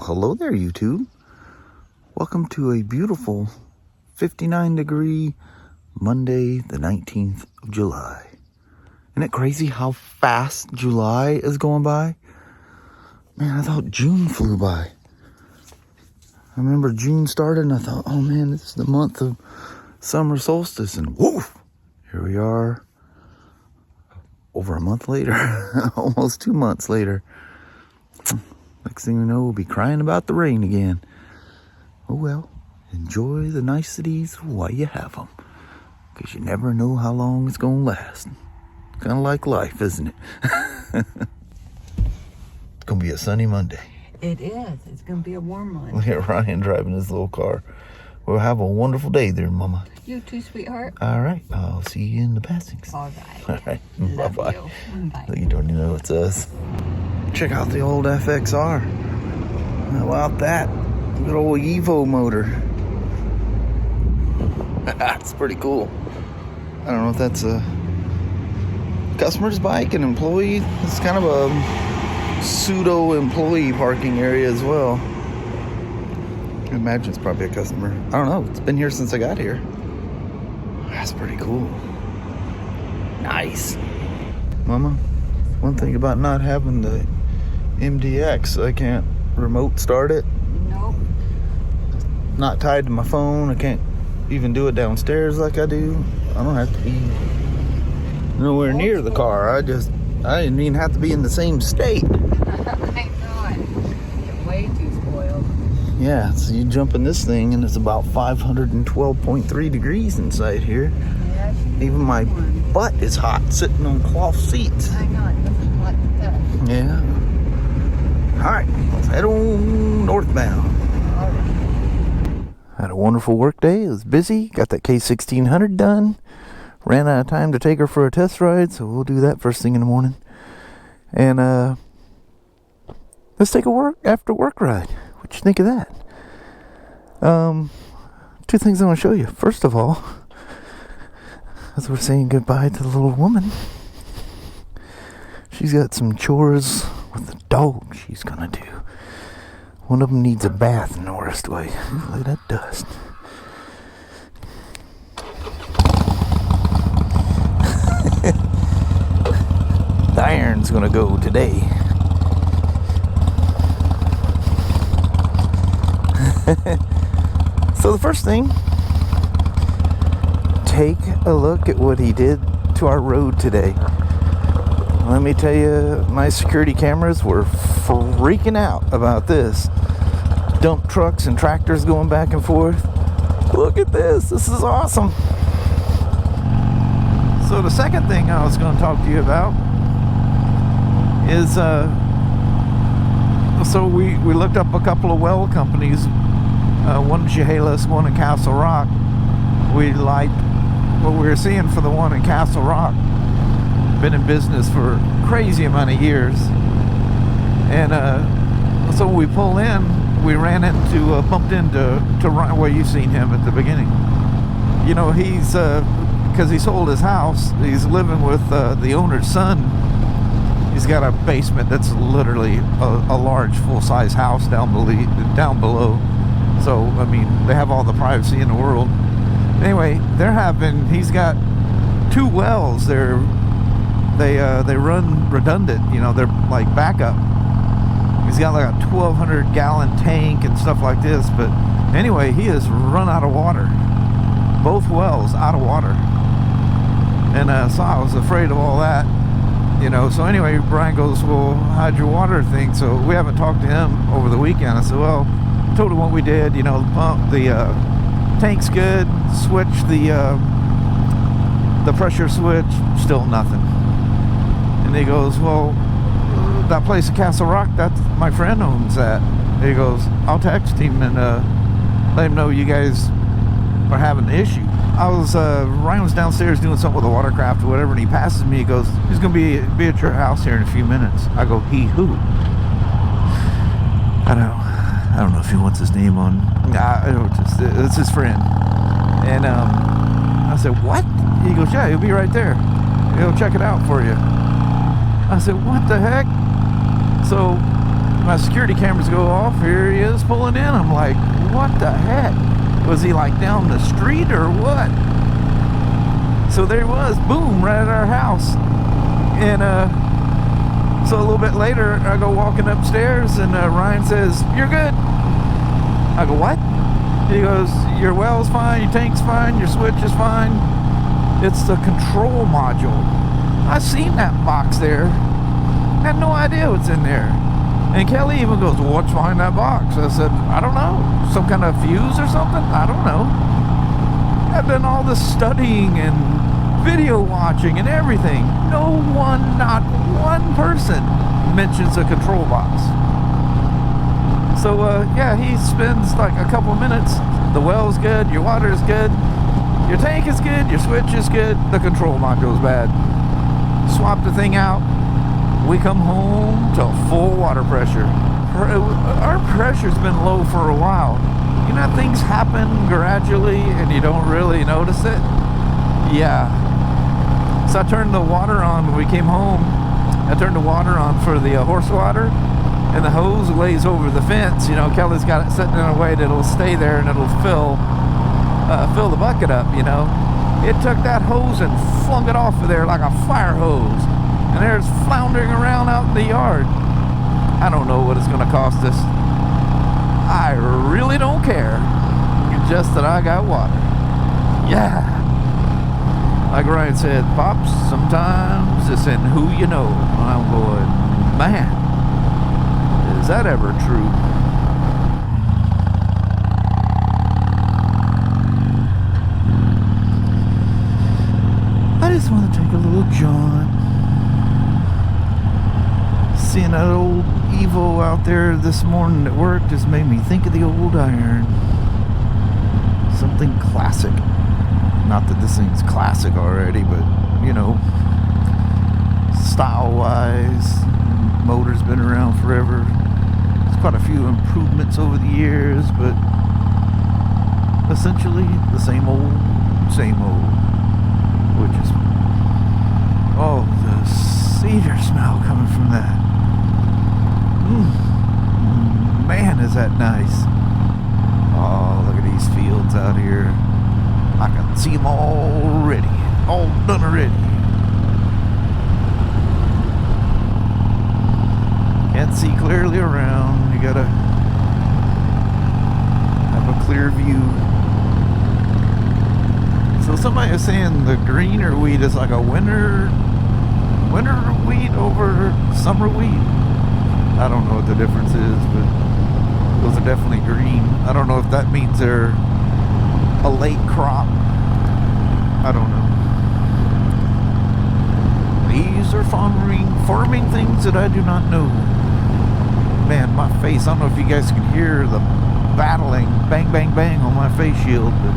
hello there, YouTube. Welcome to a beautiful 59-degree Monday, the 19th of July. Isn't it crazy how fast July is going by? Man, I thought June flew by. I remember June started and I thought, oh man, this is the month of summer solstice. And woof, here we are over a month later, almost 2 months later. Next thing you know, we'll be crying about the rain again. Oh well, enjoy the niceties while you have them. Because you never know how long it's going to last. Kind of like life, isn't it? It's going to be a sunny Monday. It is. It's going to be a warm one. Look at Ryan driving his little car. We'll have a wonderful day there, Mama. You too, sweetheart. All right. I'll see you in the passings. All right. All right. Love Bye-bye. you. Bye. You don't even know it's us. Check out the old FXR. How about that? Good old Evo motor. That's pretty cool. I don't know if that's a customer's bike, an employee. It's kind of a pseudo-employee parking area as well. I imagine it's probably a customer. I don't know. It's been here since I got here. That's pretty cool. Nice. Mama, one thing about not having the MDX, I can't remote start it. Nope. Not tied to my phone. I can't even do it downstairs like I do. I don't have to be nowhere near the car. I didn't even have to be in the same state. Thank God. You're way too spoiled. Yeah, so you jump in this thing and it's about 512.3 degrees inside here. Yeah, Even my butt is hot sitting on cloth seats. I know, it doesn't like that. Yeah. Alright, let's head on northbound. All right. Had a wonderful work day. It was busy. Got that K1600 done. Ran out of time to take her for a test ride, so we'll do that first thing in the morning. And let's take a after work ride. What you think of that? Two things I want to show you. First of all, as we're saying goodbye to the little woman, she's got some chores with the dog she's gonna do. One of them needs a bath in the worst way. Look at that dust. The iron's gonna go today. So the first thing, take a look at what he did to our road today. Let me tell you, my security cameras were freaking out about this. Dump trucks and tractors going back and forth. Look at this. This is awesome. So the second thing I was going to talk to you about is, so we looked up a couple of well companies. One in Chehalis, one in Castle Rock. We liked what we were seeing for the one in Castle Rock. Been in business for a crazy amount of years. And so when we pull in, we ran into, bumped into Ryan. Well, you've seen him at the beginning. You know, he's, because he sold his house, he's living with the owner's son. He's got a basement that's literally a large full-size house down below. So, I mean, they have all the privacy in the world. Anyway, he's got 2 wells. They run redundant, you know, they're like backup. He's got like a 1,200 gallon tank and stuff like this. But anyway, he has run out of water. Both wells out of water. And so I was afraid of all that. You know, so anyway, Brian goes, well, how'd your water thing? So we haven't talked to him over the weekend. I said, well, I told him what we did, you know, the pump, the tank's good, switch the pressure switch, still nothing. And he goes, well, that place in Castle Rock, that's my friend owns that. He goes, I'll text him and let him know you guys are having an issue. Ryan was downstairs doing something with a watercraft or whatever, and he passes me. He goes, he's going to be at your house here in a few minutes. I go, he who? I don't know if he wants his name on. It's his friend. And I said, what? He goes, yeah, he'll be right there. He'll check it out for you. I said, what the heck? So my security cameras go off. Here he is pulling in. I'm like, what the heck? Was he like down the street or what? So there he was, boom, right at our house. And so a little bit later, I go walking upstairs, and Ryan says, "You're good." I go, "What?" He goes, "Your well's fine, your tank's fine, your switch is fine. It's the control module." I seen that box there. Had no idea what's in there. And Kelly even goes, "Well, what's behind that box?" I said, "I don't know. Some kind of fuse or something? I don't know." I've done all this studying and video watching and everything. No one, not one person mentions a control box. So, yeah, he spends like a couple minutes. The well's good, your water's good, your tank is good, your switch is good, the control module's bad. Swap the thing out. We come home to full water pressure. Our pressure's been low for a while. You know, things happen gradually and you don't really notice it. Yeah. So I turned the water on when we came home. I turned the water on for the horse water, and the hose lays over the fence. You know, Kelly's got it sitting in a way that it'll stay there and it'll fill the bucket up, you know. It took that hose and flung it off of there like a fire hose. And there's floundering around out in the yard. I don't know what it's going to cost us. I really don't care. It's just that I got water. Yeah. Like Ryan said, Pops, sometimes it's in who you know. And I'm going, man, is that ever true? I just want to take a little jaunt. Seeing that old Evo out there this morning at work just made me think of the old iron. Something classic. Not that this thing's classic already, but, you know, style-wise, motor's been around forever. There's quite a few improvements over the years, but essentially the same old, which is, oh, the cedar smell coming from that. Man, is that nice. Oh, look at these fields out here. I can see them already. All done already. Can't see clearly around. You gotta have a clear view. So somebody is saying the greener wheat is like a winter wheat over summer wheat. I don't know what the difference is, but those are definitely green. I don't know if that means they're a late crop. I don't know. These are farming things that I do not know. Man, my face, I don't know if you guys can hear the battling, bang, bang, bang on my face shield, but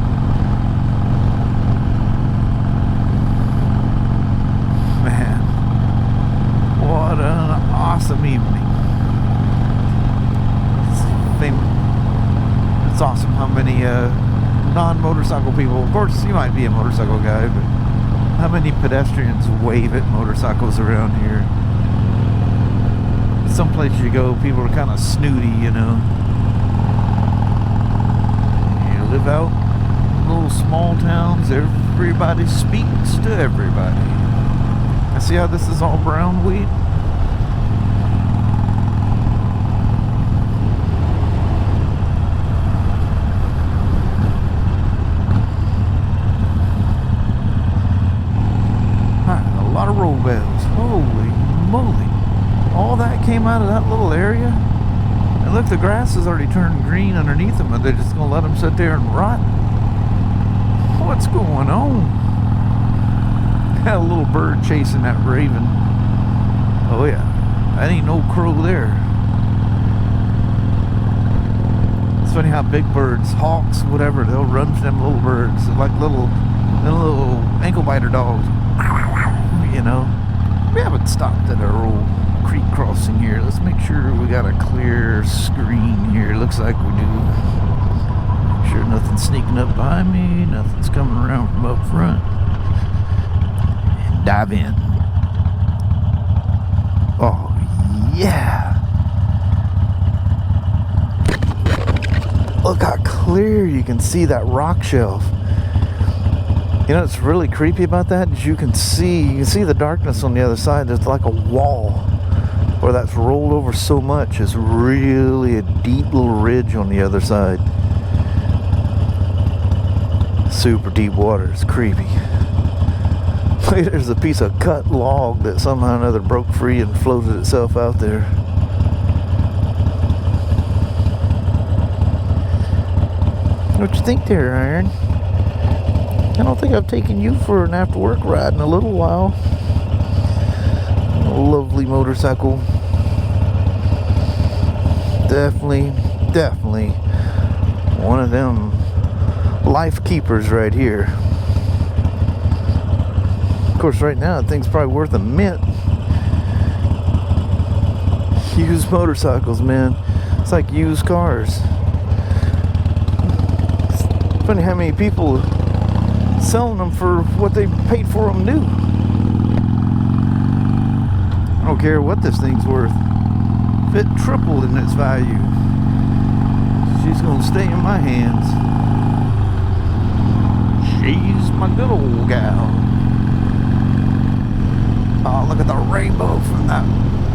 man, what an awesome evening. It's awesome how many non-motorcycle people, of course you might be a motorcycle guy, but how many pedestrians wave at motorcycles around here? Some place you go, people are kind of snooty, you know. You live out in little small towns, everybody speaks to everybody. I see how this is all brown wheat. A lot of roll bells. Holy moly. All that came out of that little area. And look, the grass has already turned green underneath them, and they're just going to let them sit there and rot. What's going on? Got a little bird chasing that raven. Oh yeah, that ain't no crow there. It's funny how big birds, hawks, whatever, they'll run for them little birds. They're like little ankle biter dogs. You know, we haven't stopped at our old creek crossing here. Let's make sure we got a clear screen here. Looks like we do. Make sure nothing's sneaking up behind me, nothing's coming around from up front. And dive in. Oh yeah, look how clear you can see that rock shelf. You know what's really creepy about that is you can see the darkness on the other side. There's like a wall where that's rolled over so much. It's really a deep little ridge on the other side. Super deep water. It's creepy. There's a piece of cut log that somehow or another broke free and floated itself out there. What you think there, Iron? I don't think I've taken you for an after work ride in a little while. A lovely motorcycle. Definitely one of them life keepers right here. Of course, right now that thing's probably worth a mint. Used motorcycles, man. It's like used cars. It's funny how many people selling them for what they paid for them new. I don't care what this thing's worth. If it tripled in its value, she's gonna stay in my hands. She's my good old gal. Oh, look at the rainbow from that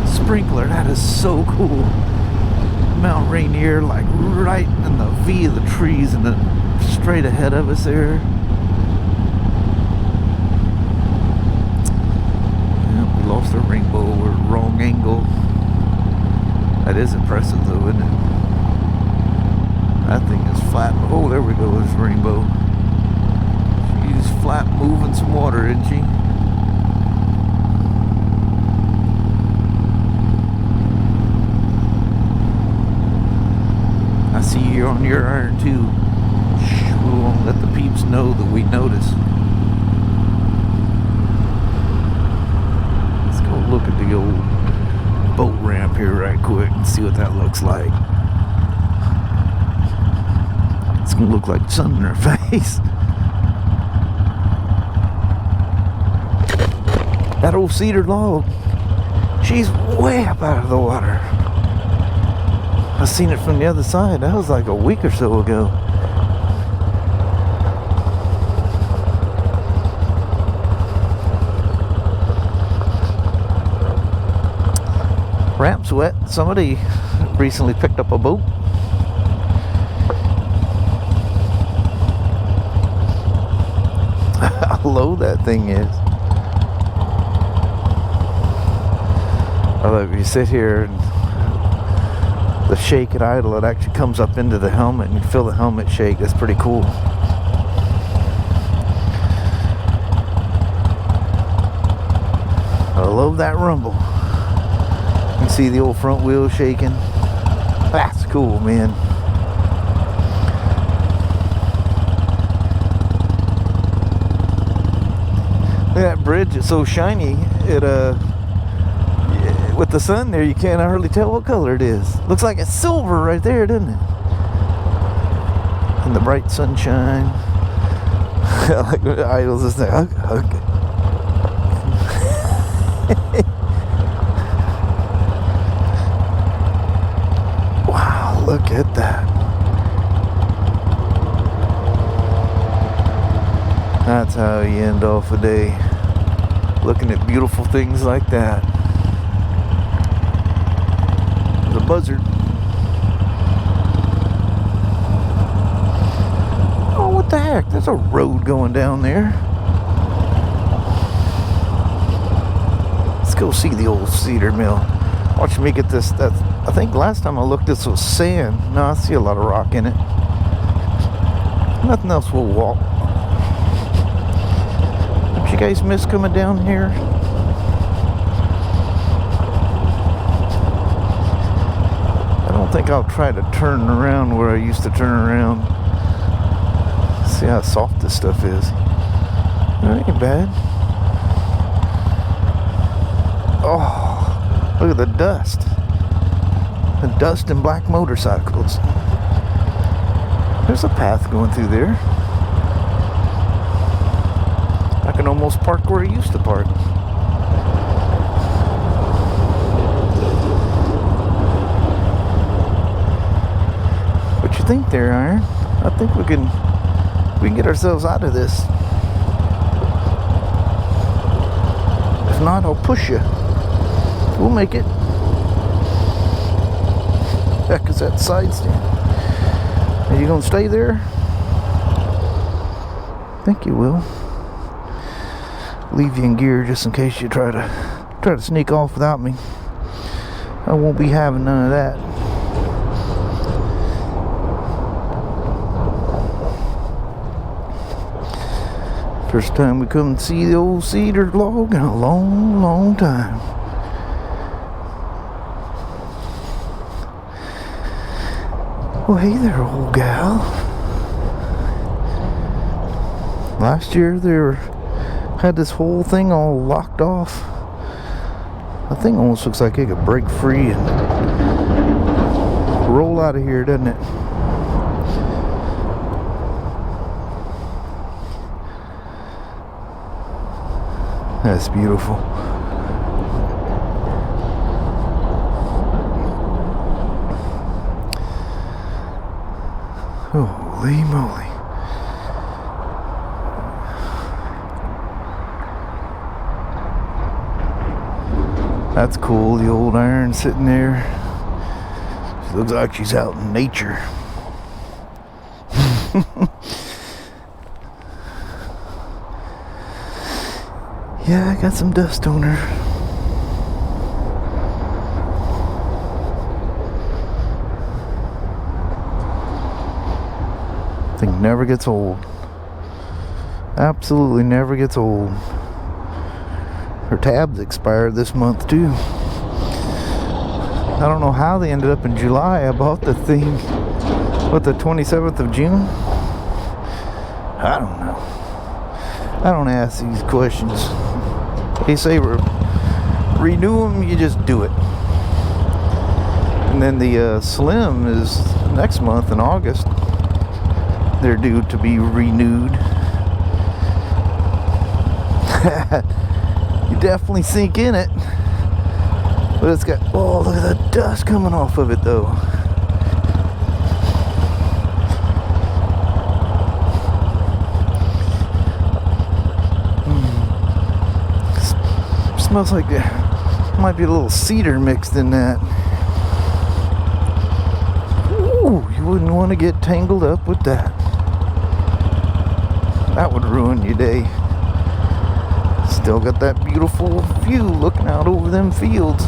sprinkler. That is so cool. Mount Rainier, like right in the V of the trees and then straight ahead of us there. Lost our rainbow, we're wrong angle. That is impressive though, isn't it? That thing is flat. Oh, there we go, there's rainbow. She's flat moving some water, isn't she? I see you on your iron too. We won't let the peeps know that we notice. Look at the old boat ramp here right quick and see what that looks like. It's gonna look like sun in her face. That old cedar log, she's way up out of the water. I seen it from the other side. That was like a week or so ago. Ramp's wet. Somebody recently picked up a boat. How low that thing is. Although if you sit here and the shake and idle, it actually comes up into the helmet and you feel the helmet shake. That's pretty cool. I love that rumble. You can see the old front wheel shaking. That's cool, man. That bridge is so shiny. It with the sun there, you can't hardly tell what color it is. Looks like it's silver right there, doesn't it? In the bright sunshine. Like the idols is there. Okay. Look at that. That's how you end off a day. Looking at beautiful things like that. The buzzard. Oh, what the heck? There's a road going down there. Let's go see the old cedar mill. Watch me get this. I think last time I looked, this was sand. No, I see a lot of rock in it. Nothing else will walk. Don't you guys miss coming down here? I don't think I'll try to turn around where I used to turn around. See how soft this stuff is. That ain't bad. Oh, look at the dust. The dust and black motorcycles. There's a path going through there. I can almost park where I used to park. What you think there, Iron. I think we can get ourselves out of this. If not, I'll push you. We'll make it. Heck is that side stand? Are you gonna stay there? I think you will. Leave you in gear just in case you try to sneak off without me. I won't be having none of that. First time we come and see the old cedar log in a long, long time. Well, hey there, old gal. Last year they had this whole thing all locked off. The thing almost looks like it could break free and roll out of here, doesn't it? That's beautiful. Holy moly. That's cool, the old iron sitting there. She looks like she's out in nature. Yeah, I got some dust on her. Thing never gets old. Absolutely never gets old. Her tabs expired this month too. I don't know how they ended up in July. I bought the thing, what, the 27th of June? I don't know. I don't ask these questions. They say renew them, you just do it. And then the Slim is next month in August. They're due to be renewed. You definitely sink in it. But it's got, oh, look at the dust coming off of it though. Smells like there might be a little cedar mixed in that. Ooh, you wouldn't want to get tangled up with that. That would ruin your day. Still got that beautiful view looking out over them fields.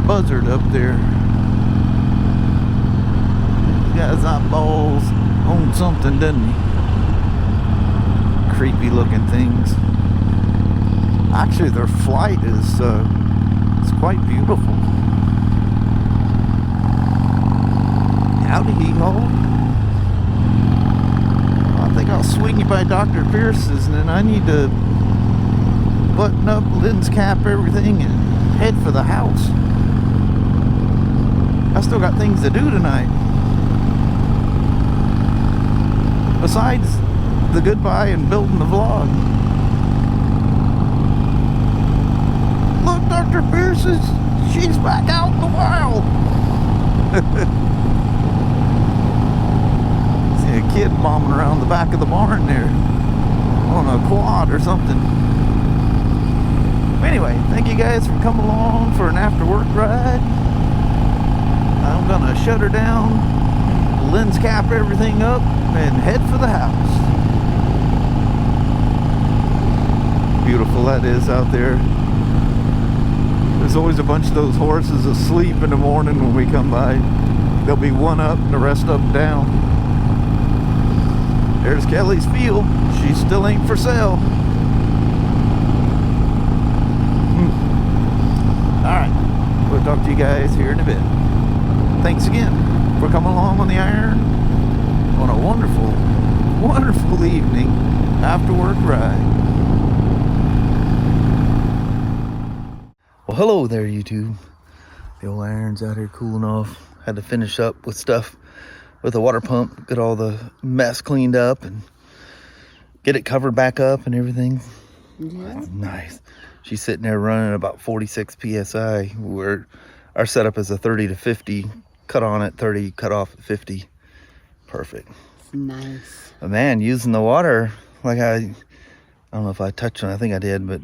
Buzzard up there. He got his eyeballs on something, doesn't he? Creepy looking things. Actually, their flight is it's quite beautiful. Howdy, hee-haw. I think I'll swing you by Dr. Pierce's, and then I need to button up, lens cap everything, and head for the house. I still got things to do tonight. Besides the goodbye and building the vlog. Look, Dr. Pierce's, she's back out in the wild. See a kid bombing around the back of the barn there on a quad or something. Anyway, thank you guys for coming along for an after work ride. I'm gonna shut her down, lens cap everything up, and head for the house. Beautiful that is out there. There's always a bunch of those horses asleep in the morning when we come by. There'll be one up and the rest of them down. There's Kelly's field. She still ain't for sale. Alright, we'll talk to you guys here in a bit. Thanks again for coming along on the iron on a wonderful, wonderful evening after work ride. Well, hello there, YouTube. The old iron's out here cooling off. Had to finish up with stuff with the water pump, get all the mess cleaned up and get it covered back up and everything. Yeah. That's nice. She's sitting there running about 46 psi. Where our setup is a 30 to 50, cut on at 30, cut off at 50. Perfect. It's nice. But man, using the water, like I don't know if I touched on it, I think I did, but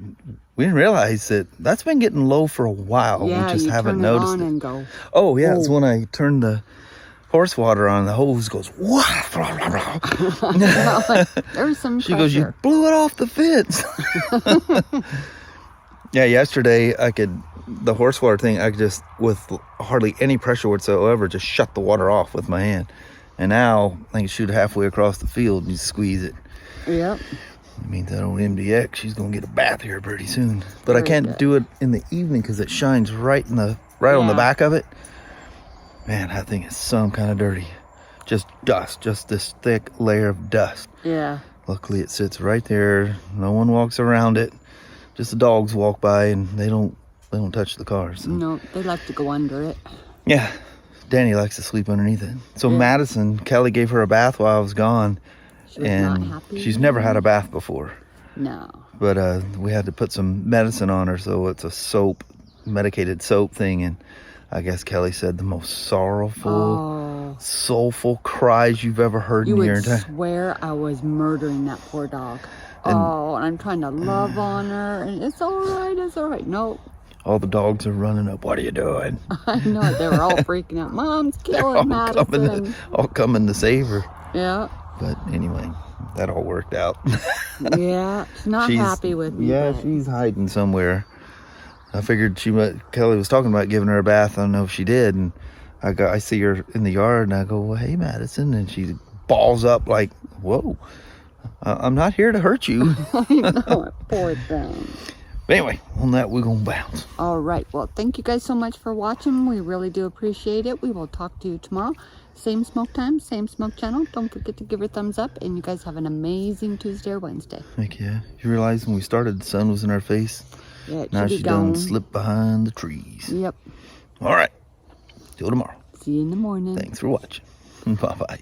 we didn't realize that that's been getting low for a while. Yeah, We just you haven't turn noticed it on it. and go. Oh yeah, it's Whoa. when I turned the horse water on, the hose goes, wow. There's some She goes, you pressure. blew it off the fence. Yeah, yesterday the horse water thing, I could just, with hardly any pressure whatsoever, just shut the water off with my hand. And now I can shoot halfway across the field and you squeeze it. Yep. It means that old MDX, she's gonna get a bath here pretty soon. But I Very can't good. do it in the evening because it shines right on the Yeah. back of it. Man, that thing is some kind of dirty. Just dust, just this thick layer of dust. Yeah. Luckily it sits right there. No one walks around it. Just the dogs walk by and they don't touch the cars. So. No, they like to go under it. Yeah. Danny likes to sleep underneath it. So Yeah. Madison, Kelly gave her a bath while I was gone. She was And not happy. she's never had a bath before. No. But we had to put some medicine on her, so it's a soap, medicated soap thing. And I guess Kelly said the most sorrowful, Oh. soulful cries you've ever heard You in your would entire. swear I was murdering that poor dog. And- and I'm trying to love on her, and it's all right, it's all right. No, All the dogs are running up. What are you doing? I know it. They were all freaking out. Mom's killing all Madison. coming to save her. Yeah, But anyway, that all worked out. yeah. She's not happy with me. Yeah, but- she's hiding somewhere. I figured Kelly was talking about giving her a bath. I don't know if she did. And I see her in the yard and I go, well, hey, Madison. And she balls up like, whoa, I'm not here to hurt you. I know, poor thing. But anyway, on that, we're going to bounce. All right. Well, thank you guys so much for watching. We really do appreciate it. We will talk to you tomorrow. Same smoke time, same smoke channel. Don't forget to give her a thumbs up. And you guys have an amazing Tuesday or Wednesday. Heck yeah. You realize when we started, the sun was in our face. Yeah, it Now should be she's done gone. slipped behind the trees. Yep. All right. Till tomorrow. See you in the morning. Thanks for watching. Bye-bye.